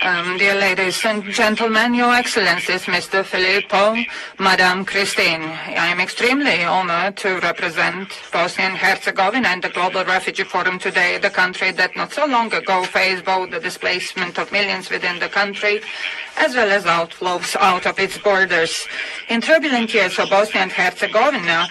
Dear ladies and gentlemen, Your Excellencies, Mr. Filippo, Madame Christine, I am extremely honored to represent Bosnia and Herzegovina and the Global Refugee Forum today, the country that not so long ago faced both the displacement of millions within the country as well as outflows out of its borders. In turbulent years for Bosnia and Herzegovina,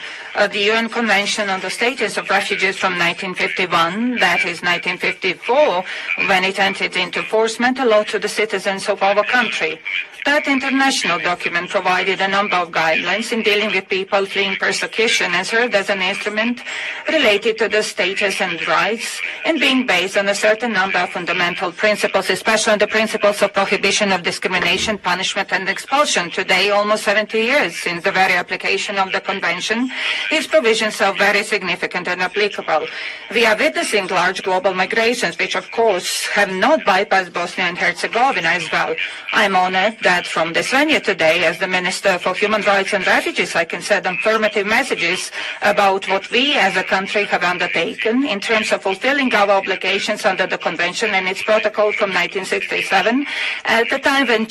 the UN Convention on the Status of Refugees from 1951, that is 1954, when it entered into force, meant a lot to the citizens of our country. That international document provided a number of guidelines in dealing with people fleeing persecution and served as an instrument related to the status and rights and being based on a certain number of fundamental principles, especially the principles of prohibition of discrimination, punishment and expulsion. Today, almost 70 years since the very application of the Convention, its provisions are very significant and applicable. We are witnessing large global migrations, which of course have not bypassed Bosnia and Herzegovina as well. I am honored that from this venue today, as the Minister for Human Rights and Refugees, I can send affirmative messages about what we as a country have undertaken in terms of fulfilling our obligations under the Convention and its protocol from 1967, at the time when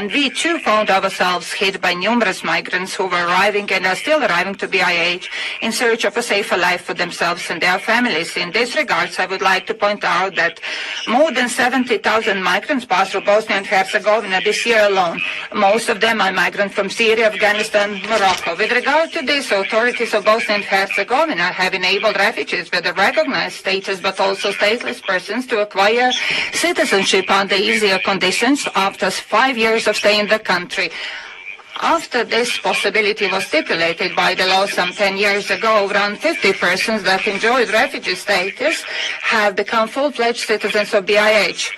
we too found ourselves hit by numerous migrants who were arriving and are still arriving to BiH in search of a safer life for themselves and their families. In this regard, I would like to point out that more than 70,000 migrants passed through Bosnia and Herzegovina this year alone. Most of them are migrants from Syria, Afghanistan, Morocco. With regard to this, authorities of Bosnia and Herzegovina have enabled refugees with a recognized status but also stateless persons to acquire citizenship under easier conditions after 5 years of stay in the country. After this possibility was stipulated by the law some 10 years ago, around 50 persons that enjoyed refugee status have become full-fledged citizens of BiH.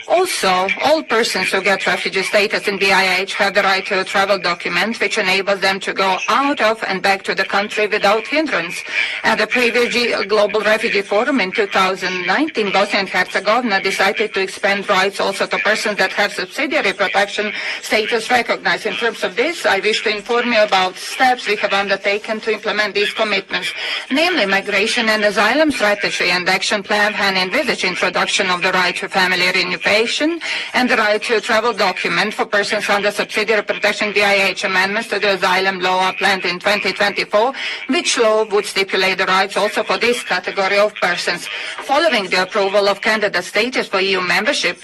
Also, all persons who get refugee status in BiH have the right to a travel document which enables them to go out of and back to the country without hindrance. At the previous Global Refugee Forum in 2019, Bosnia and Herzegovina decided to expand rights also to persons that have subsidiary protection status recognized. In terms of this, I wish to inform you about steps we have undertaken to implement these commitments, namely migration and asylum strategy and action plan and envisage introduction of the right to family reunification and the right to a travel document for persons under subsidiary protection. BiH amendments to the asylum law are planned in 2024, which law would stipulate the rights also for this category of persons. Following the approval of candidate status for EU membership,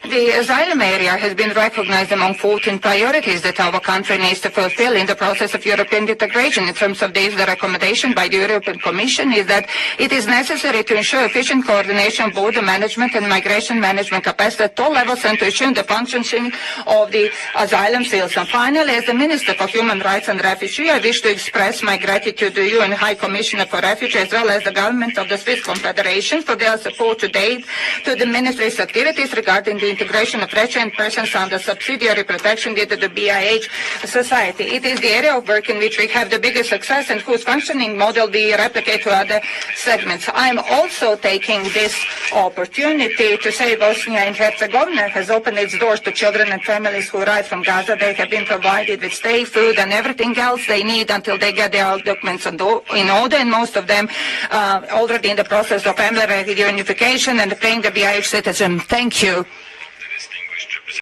the asylum area has been recognized among 14 priorities that our country needs to fulfill in the process of European integration. In terms of this, the recommendation by the European Commission is that it is necessary to ensure efficient coordination of border management and migration management capacity at all levels and to ensure the functioning of the asylum fields. And finally, as the Minister for Human Rights and Refugees, I wish to express my gratitude to you and High Commissioner for Refugees as well as the government of the Swiss Confederation for their support to date to the Ministry's activities regarding the integration of refugees persons under subsidiary protection into the BiH society. It is the area of work in which we have the biggest success and whose functioning model we replicate to other segments. I am also taking this opportunity to say Bosnia and Herzegovina has opened its doors to children and families who arrive from Gaza. They have been provided with stay, food and everything else they need until they get their documents in order, and most of them already in the process of family reunification and paying the BiH citizen. Thank you.